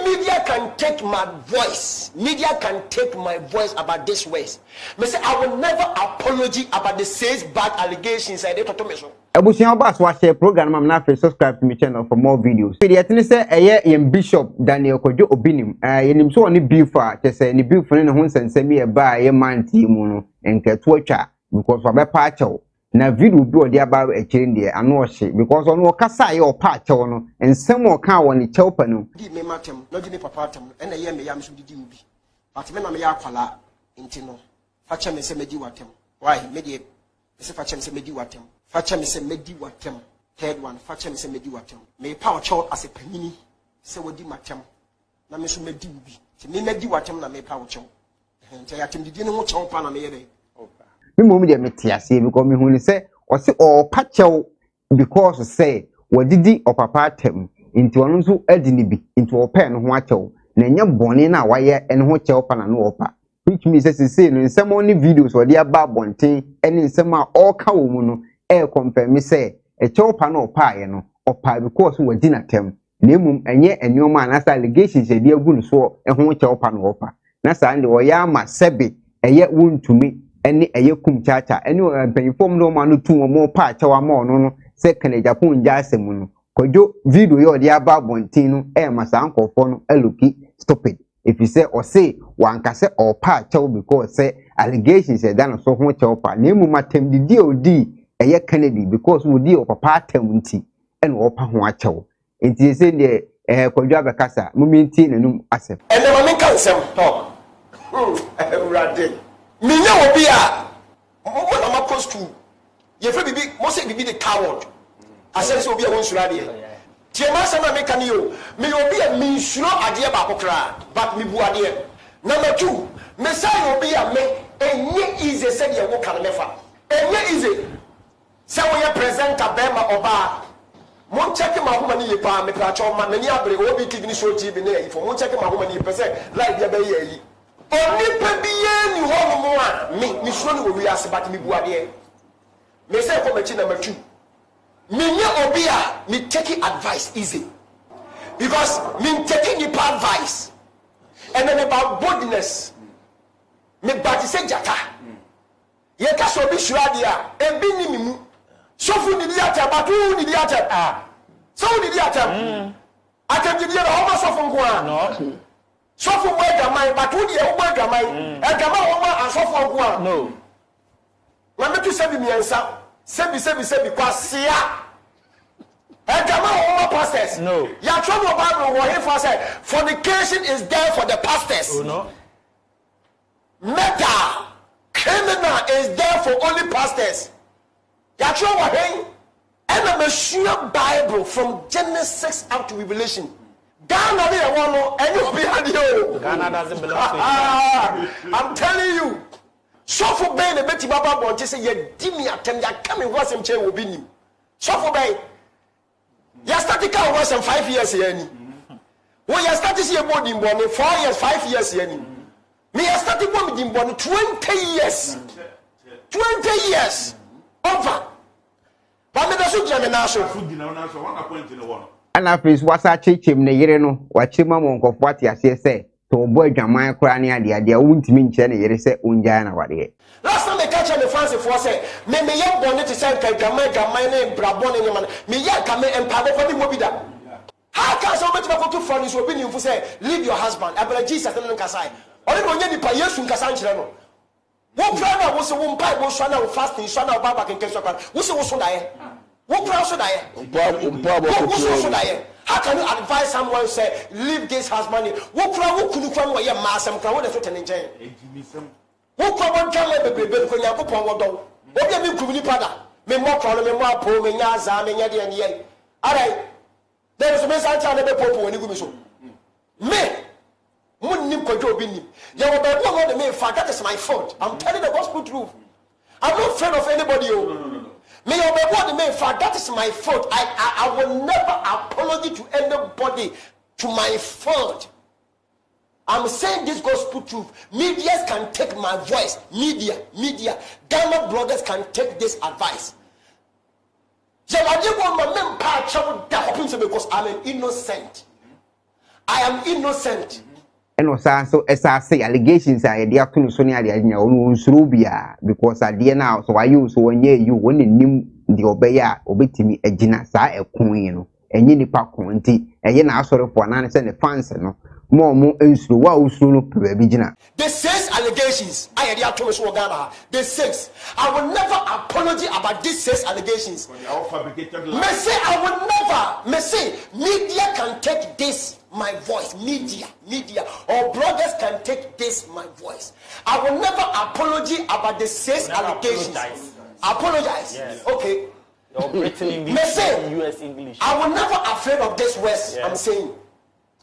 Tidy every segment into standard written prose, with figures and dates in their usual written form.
Media can take my voice. Media can take my voice about this ways. I will never apology about the six bad allegations I did to me. Abusian Bass watch a program. I'm not subscribe to my channel for more videos. The say a Bishop Daniel Kojo Obinim. In so any beef to say any beef for any and send me a buy a man team and get watcher because of a patcho. Na video bi odi aba e kire ndie ano ohye because ono kasa ye opa no ensem o ka woni chewpa no di me matem no di me papa atem na ye me yam so didi ubi but me na me ya kwala nti no fa che me se medi watem why me de se fa che me se medi watem fa che me se medi watem third one fa che me se medi watem me pa o chew as a panyini se wodi matem na me so medi ubi ti me medi watem na me pa o chew nti ya tem didi ne ho chew pa na me ye dey me mom de metiase because me hu ni say o se o pachew because say wadidi o papa atem nti ono nso adi ni bi nti o pe no ho achew na nya bone na waye ene ho chew pa na no opa which means say no nsem oni videos o de aba bonten ene nsem a o ka wo mu no e confirm say e chew pa na opa ye no opa because wadi na tem na emum enye enioma na sa allegations e de agu no so e ho chew pa na opa na sa ande o ya ma sebe eye wontumi ene eye kum chacha ene mpanyifom no ma no tu mo pa chawa ma ono no se kane Japan ja asemu no kojo video yo de aba bontin no e ma sa ankofo no eloki stupid if you say or say wanka se or pa chaw because say allegations e dan so ho chaw pa na emu matem di odi eye Kennedy because we di o papa atem nti ene o pa ho achaw enti se de kojo abekasa muminti nanum asem ene ma me kan sem talk urade Minya obi a when am supposed to ye fe bibi mo say bibi the coward asem say obi a won sura de tie ma say na me kan yo me obi a me suro ade ba kokra but me bu ade number 2 me say obi a me enye easy say ye wo kan me fa enye easy say we presenter be ma oba mon check ma homa ni ye pa me pra cho ma nani abre obi kidney show tv na yi for mon check ma homa ni pe say live dia be yi Oni pebiye ni ho mo a me so ni wo wiase but me buade me say for mechi number 2 me nya obi a me taking advice easy because me taking the advice and then about boldness me bati say jata ye ka so bi surade a e bi ni mimu so fu ni di ata but who ni di ata so ni di ata atam di na ho ma so fu nko a no so for boy gamai but who dey boy gamai e gamai wo ma asofo nko a no na me to sebi miensa sebi kwasia e gamai wo ma pastors no ya trouble bible wo here for say fornication is there for the pastors oh no murder criminal is there for only pastors ya trouble here and I'm sure Bible from Genesis up to Revelation Ghana be one no any be had Ghana doesn't belong to you. I'm telling you. So for ben the beti baba bon say ye di me atem ya come was him che obi nim. So for ben ya started ka was 5 years here ni. When you started see body bon 4 years 5 years here ni. Me ya started go me bon 20 years. 20 years over. But me da so jame na so food na so one point in the one. Ana face wasa chechim ne yere no wachima mo nkofo atiase se to bo adwaman kora ne ade wuntimi nche ne yere se onjaa na wade last time I catch me fancy for say me yam bonne to say adwaman ne brabon ne man me ya ka me empabo ko ni mobida how can so bet me to for so bi ni fu say leave your husband abela Jesus ne nkasai ori no nya nipa Yesu nkasa nkyere no wo pray na wo se wo mpai wo so na wo fasting so na wo baba kenken so kwa wo se wo so na ye What how can you advise someone say leave this husband? What could from where your mass and crowd is written in jail? What could one baby when you go on what do you mean pada? Me more crowd, me more poor, me yaza, me yadi and ye. Alright, there is a message on the popo when you go so. Me, Munim Kojobini. You will be one of the main fact that is my fault. I'm telling the gospel truth. I'm not afraid of anybody. No. May I be what the main fact that is my fault. I will never apologize to anybody to my fault. I'm saying this gospel truth. Medias can take my voice. Media. Ghana bloggers can take this advice. Because I'm an innocent. I am innocent. And also, as I say, allegations are the afternoon Sonia, Surubia, because I dear now, so I use one year you won in the Obeya, Obetimi, a Gina, a queen, and Yini Paconti, and yen now sort of for an answer and a fancy, no more insulu, wow, soon, Prebigina. The 6 allegations, I had Thomas Wagana, the 6. I will never apologize about these 6 allegations. May say, I will never, may say, media can take this. My voice, media, or bloggers can take this, my voice. I will never apologize about the 6 allegations. Apologize. Yes. Okay. US English. I will never afraid of this words. Yes. I'm saying.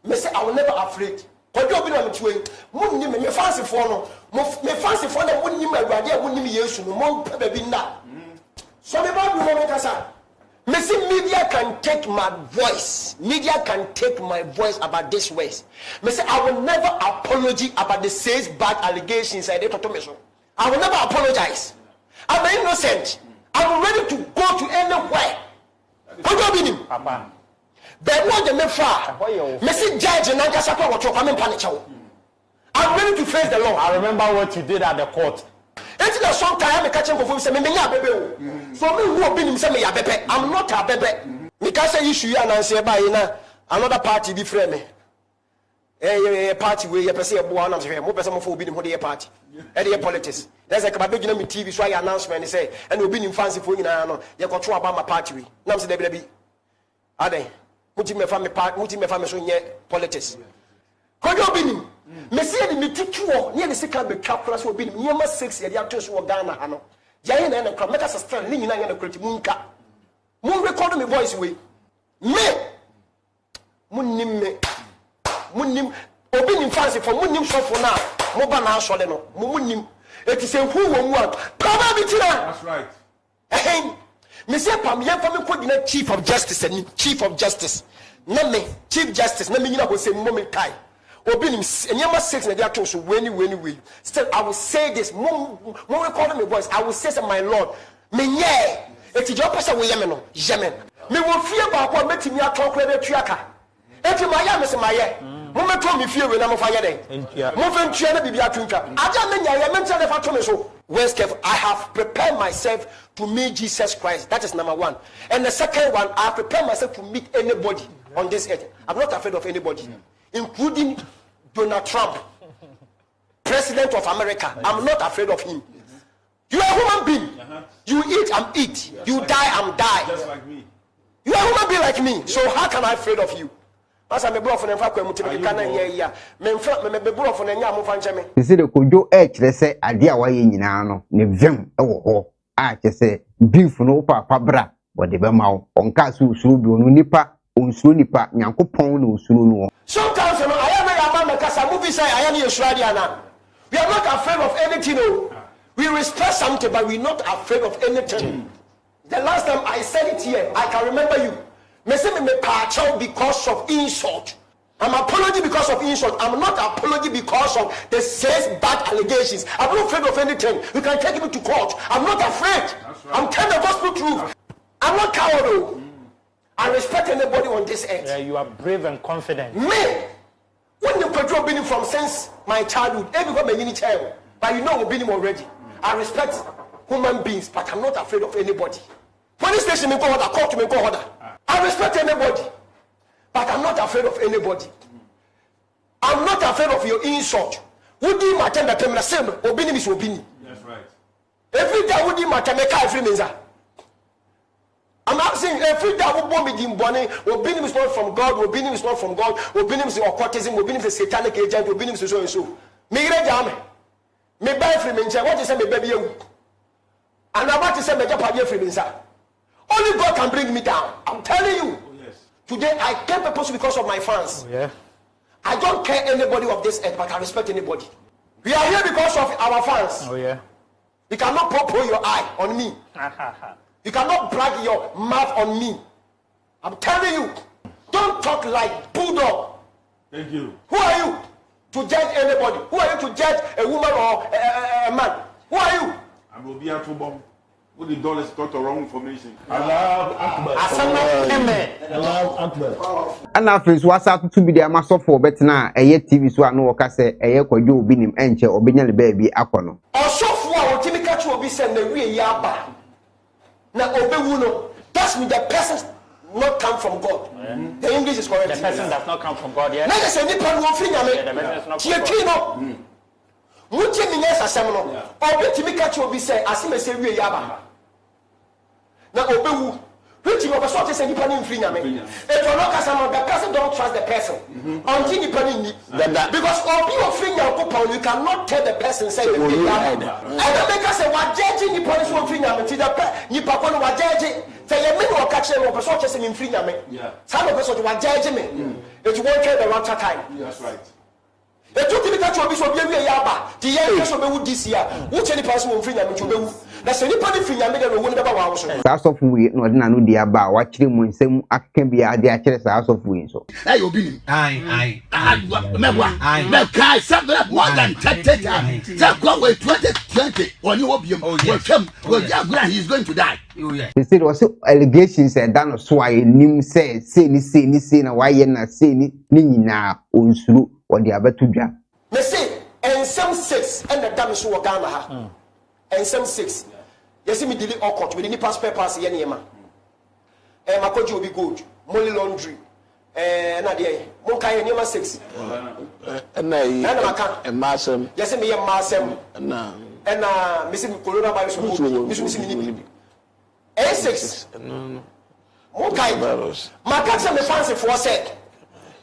Me say I will never afraid. Because you be na me tuwe. Me fancy for no. Me fancy for na wonni me awurade a wonni me Yesu no. Mo pe be na. So me ba do mo kasa. Me say media can take my voice. Media can take my voice about this ways. Me say I will never apologize about the 6 bad allegations I did to me so. I will never apologize. I'm innocent. I'm ready to go to anywhere. What do you mean? Papa. But what the me far? Me say judge and Nankasa kwa watch I'm in panic. I'm ready to face the law. I remember what you did at the court. It's the song time I catch him for say me nya bebe. So me who be him say me ya bebe. I'm not a bebe. Me can say issue ya na say ba na another party be frame me. Party we you person e boa na say mo person mo for obi ni ho dey party. E dey politics. That's like about gina me TV so I announcement say and obi ni fancy for nyina no ye kwoto aba ma party we. Na say dey be. Aden. Muti me fa me party, muti me fa me so nye politics. Ko do obi ni me see the mitituo near the sika be twa kora so obi ni nyema 6 ye dey ato so Ghana ha no. Jaye na kora make us stand ni nyina na kreti munka. Mun record me voice we. Me munnim obi nim fancy for munnim sofo na mo ba na asole no munnim eti se hu wo mu a baba bi tira. That's right. Me say pam ye fa me ko gina chief of justice and chief of justice na me chief justice na me nyina go say mo me kai obi nim enyama 6 na dia to so weni still I will say this mo record me voice I will say my lord me nye eti jo pesa we ye me no yemen me wo fie ba ko metimi atokra be tuaka eti ma ya me se ma ye mo meto me fie we na mo fa ye den mo fa ntua na bibia twintwa aja me nya ye me ntia na fa to me so where's Kev? I have prepared myself to meet Jesus Christ. That is number 1. And the second one, I have prepared myself to meet anybody on this earth. I'm not afraid of anybody, including Donald Trump, President of America. I'm not afraid of him. You are a human being. You eat, I'm eat. You die, I'm die. Just like me. You are a human being like me. So how can I afraid of you? Asa me bro for na fa kwa mutimi ka na ye ya me bro for na nya mo fa nche me se de kojo kire se ade a waye nyina no ne vem wo ho a che se beef no papa bra wo de be mawo onka so usuru bi onu nipa onsuru nipa nyankopon na usuru no. Sometimes you know I am a man because I movie say I am in Australia now. We are not afraid of anything. No. We respect something but we not afraid of anything. The last time I said it here I can remember you. Me say me parchow because of insult. I'm apology because of insult. I'm not apology because of the 6 bad allegations. I'm not afraid of anything. You can take me to court. I'm not afraid. Right. I'm telling the gospel truth. I'm not coward. I respect anybody on this earth. Yeah, you are brave and confident. Me, when the patrol been from since my childhood, every got my child, but you know we've been him already. I respect human beings, but I'm not afraid of anybody. Police station me go order, court me go order. I respect anybody, but I'm not afraid of anybody. I'm not afraid of your insult. Would you matter that I'm the same? Obini is obini. That's right. Every day would you matter me kai free menza. I'm not saying every day would bomb me bonne. Obini is not from God. Obini is not from God. Obini is occultism. Obini is a satanic agent. Obini is so and so. Me read jam. Me buy free menza. What you say me baby you? And I want to say me just pay free menza. Only God can bring me down. I'm telling you. Oh, yes. Today I came purposely because of my fans. Oh, yeah. I don't care anybody of this earth, but I respect anybody. We are here because of our fans. Oh yeah. You cannot pull your eye on me. You cannot brag your mouth on me. I'm telling you. Don't talk like bulldog. Thank you. Who are you to judge anybody? Who are you to judge a woman or a man? Who are you? I'm Obia Tubom. What the dollars got wrong information. And after so what's up to be the master for better now a TV so I know what I say a kwajo binim enche obinya le baby akono osofo a wotimi ka che obi se na wie yaba na obewu no that's mean the person not come from God. The English is correct. The person does not come from God, yeah. Na se ni pa no fi nyame tie twi no mutie mi nyesa sem no obetimi ka che obi se asime se wie yaba na obewu which you also say ni pa ni mfiri nyame if you not kasama the person don't trust the person until ni pa ni because obi ofiri nyankopon you cannot tell the person say the thing and the make say wa judge ni pa so ofiri nyame ti da ni pa ko no wa judge say ye me no ka che no person say me mfiri nyame some person wa judge me it won't take the right time. That's right. The two people that you be so be yaba the year person be would this year which any person will free nyame to be na se ni pa ni free nyame de wo ne ba wa wo so sa so fu we no de na no dia ba wa kire mu nsem aka bia de a kire sa so fu we so hey obi ni ai me kai something more than 30 times say go wait 2020 oni obi we twam we agura he is going to die. They said was allegations and dan so aye nim say na wa ye na say ni nyina onsuru o de abeto dwa me say and some 6 and the damage so Ghana ha and some 6 you see me delete all court with any pass ye niema makoji obi gold money laundry na dey mon kan niema 6 na maka masem you see me ye masem na me see coronavirus me see me 6 no mon kan maka say me fancy for said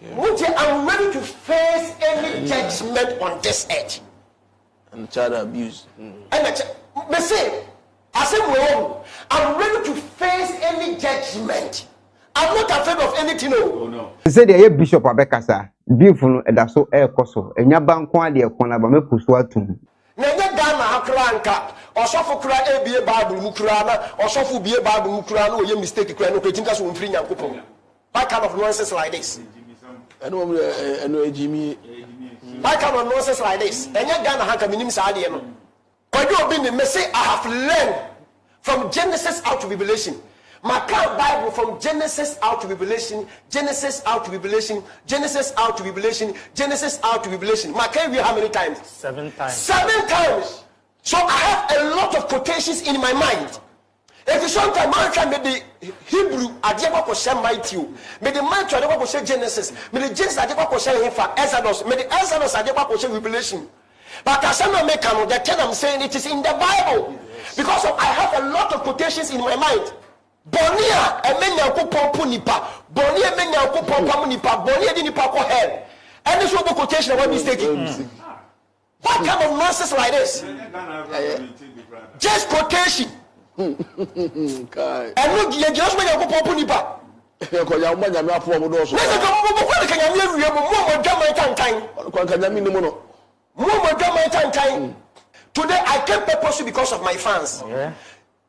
I'm ready to face any judgment on this earth. And child abuse. And me say, I say, I'm ready to face any judgment. I'm not afraid of anything. Oh no. They said the Bishop Abekasa, beautiful and that's so air coso, and Yaban Kwadi, Konaba Kuswatum. Nanya Ghana Akranka, or Sofu Kra ABA Bible Mukrana, or Sofu Bia Bible Mukrano, or you mistake Krano, Kritinkas will free Yakupo. What kind of nonsense like this? I know Jimmy. Why kind of nonsense like this? And yet Ghana Hanka minim Sadi. But you been the say I have learned from Genesis out to Revelation. My current Bible from Genesis out to Revelation, Genesis out to Revelation, Genesis out to Revelation, Genesis out to Revelation. My current how many times? 7 times. 7 times. So I have a lot of quotations in my mind. If you sometimes man try me the Hebrew adeba ko share Matthew, me the man try adeba ko share Genesis, me the Genesis adeba ko share Himfa, Exodus, me the Exodus adeba ko share Revelation. But as I make the thing I'm saying it is in the Bible because I have a lot of quotations in my mind. Bonia emenya ko pompu nipa, bonia emenya ko pompa nipa, bonia di nipa ko hell. Any so quotation what mistake. What kind of nonsense like this? Just quotation. Kai. And look, you just when you go pop nipa. Ko ya mo nyame afo mo do so. Let's go what can you hear mo dama tantan. Ko kan nyame ni mo no. Mo dama tantan. Today I came purposely because of my fans. Yeah.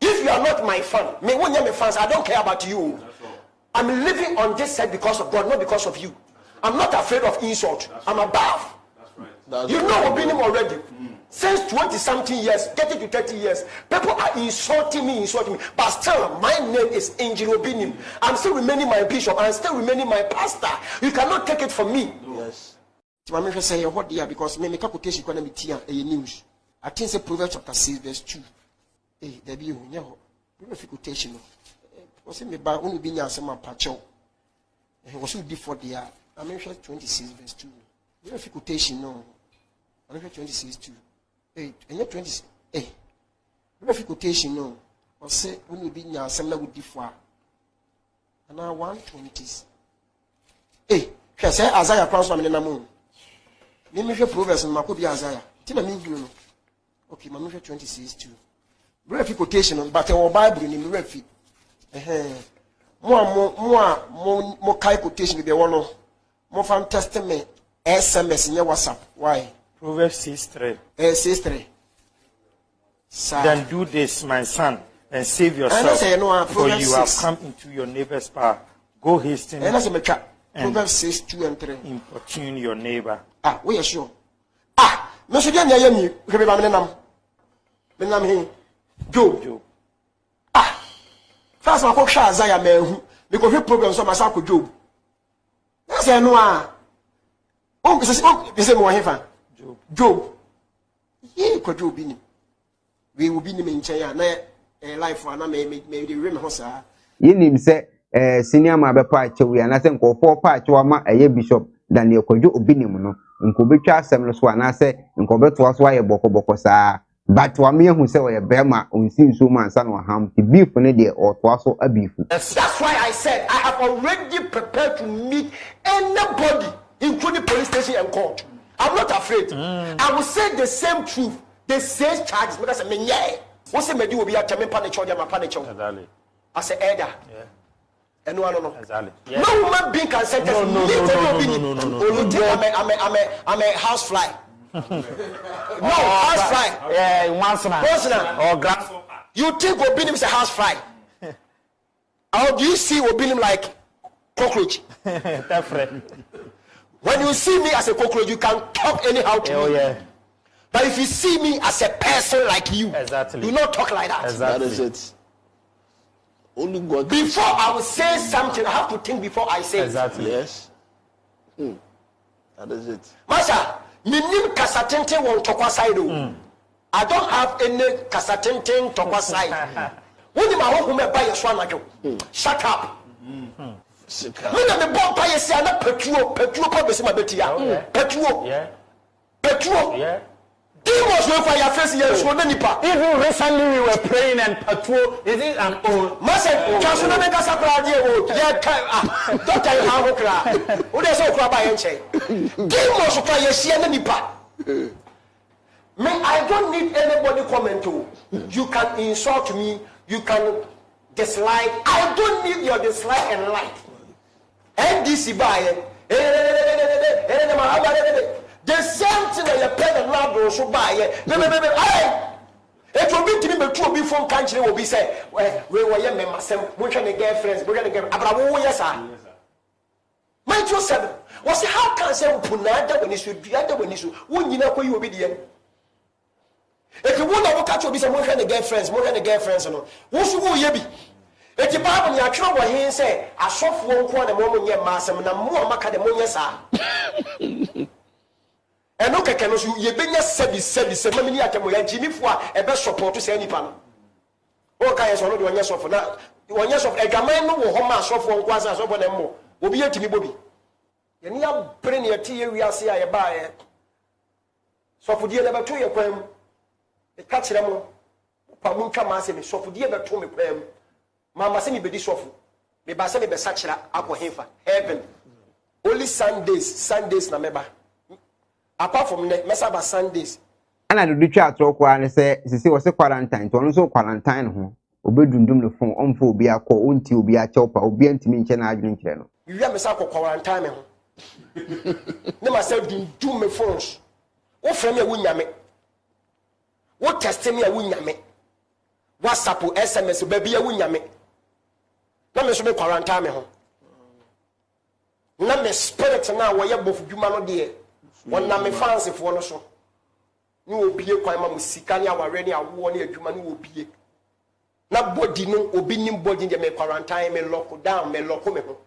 If you are not my fan, me when you're my fans, I don't care about you. I'm living on this side because of God, not because of you. I'm not afraid of insult. I'm above. That's right. You know opinion already. Since 20-something years, getting to 30 years, people are insulting me, but still, my name is Angel Obinim. I'm still remaining my bishop, I'm still remaining my pastor. You cannot take it from me. Yes. My mentor say, what dear, because me make a quotation going to be here a news. I think it's Proverbs chapter 6, verse 2. Hey, there be you, quotation. Was it me by only being as a patcho? And was it before the year? I mentioned 26, verse 2. Quotation, no. I mentioned 26, 2. Hey, and you're 20. Hey, quotation, no. Or say, when you be near similar with differ. And now 120s. Hey, I say, Isaiah cross from the moon. Let me hear Proverbs and Makobi Isaiah. Tina mean you know. Okay, my 26 too. Brief quotation, but our Bible in the refi. More kai quotation be one more from Testament SMS in your WhatsApp. Why? Proverbs 6:3. 6:3. Then do this, my son, and save yourself, for you have come into your neighbor's power. Go hasten and Proverbs 6, 2 and 3. Importune your neighbor. Ah, we are sure. Ah, no, she didn't hear me. Menam here. Job. First I share Isaiah man because he problem so masako Job. That's no oh this is more heaven. Job. Ye ko Job ni. We will be in China na life na me the rim hosa. Yinim say senior ma be pa che we anase nkofo pa che wa ma eye bishop Daniel Kojo obinim no nko betwa asem no so anase nko beto so aye bokoboko saa but wa me hu say we bema onsin so man sa no ham the beef ne de oto so abifu. That's why I said I have already prepared to meet anybody including police station and court. I'm not afraid. I will say the same truth. The same charges because I mean yeah. What's the media will be at me panic my panic. I say Eda. Yeah. And no. Exactly. Yeah. No woman being can sentence I'm a house fly. House fly. Yeah, once or grasshopper. You think Obinim is a house fly? How do you see Obinim like cockroach? When you see me as a cockroach, you can talk anyhow to me. Yeah. But if you see me as a person like you, do not talk like that. That is it. Only God. Before I will say something, I have to think before I say it. Yes. That is it. Masha, minim kasatente won tokwa side o. I don't have any kasatente tokwa side. When my home me buy your swan ajo. Shut up. Me na me bon pa yesi ana petrol pa besi ma betia. Petrol. Yeah. Petrol. Yeah. Demons will fire face here so nipa. Even recently we were praying and patrol. Is it an old? Mase, just no make us apply o. Yeah, don't tell how to cry. Who dey so cry by enche. Demons will fire here nipa. Me, I don't need anybody comment to. You can insult me, you can dislike. I don't need your dislike and like. NDC by the same thing that you pay the lab also buy it. It will be to me to be from country will be say, we were young men, we're going to get friends, we're going to get about yes, sir. My 27 was how can say Punada when you should be under when you should, when you know who you will be the end. If you want to catch you, be some more than the girlfriends, more than the girlfriends, and who should you be? If you buy when you are trouble, he say, I saw for 1 corner moment, yeah, master, and more macadamia, sir. And look at you, you been your service, many at Jimmy for a best support to say any pan. Okay, so no one yes of that. 1 year of a gaman no home, so for 1 quarter, so for them more. Will be a Timmy Bobby. You need a bring your tea, we are see I buy it. So for dear number 2 year poem, the catch them. Pamunka Massimi, so for dear number 2 poem. Mamma send me be this awful. Me basset be such a heaven. Only Sundays na member. Apart from the Messaba Sundays. And I do chat to Aquan and say, she was a quarantine, to also quarantine home. Obedundum the phone on for be a call, until be a chopper, or be anti-mention arguing channel. You have a sack of quarantine. Never said, do me phones. What from me, win me? What testing me a win me? WhatsApp, SMS, baby, a win me? Let me show me quarantine. Let me spirit now where you're both human dear. One na me fancy for no so. No obie kwan ma musika ne aware ne awo ne adwuma ne obie. Na body no obi nim body de me quarantine me lock down me lock me ho.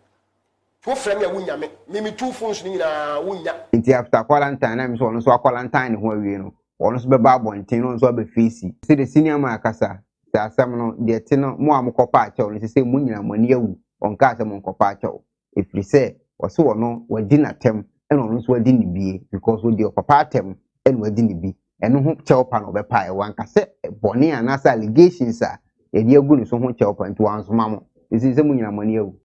To frame ya wunya me 2 phones ni na wunya. Inti after quarantine na me so no so quarantine ho awie no. Ono so be ba bonten no so be face. See the senior man akasa. Se asem no de te no mo amkopa achew no se mu nyina mani awu. Onka asem onkopa achew. If you say wose wono wadi na tem and on so wadi ni bie because we dey papa tem and wadi ni bi. Eno ho chew no be pa e wanka se boni anasa allegations a e dey agu no so ho chew pa nti wan so mamo. Isi se mu nyina mani awu.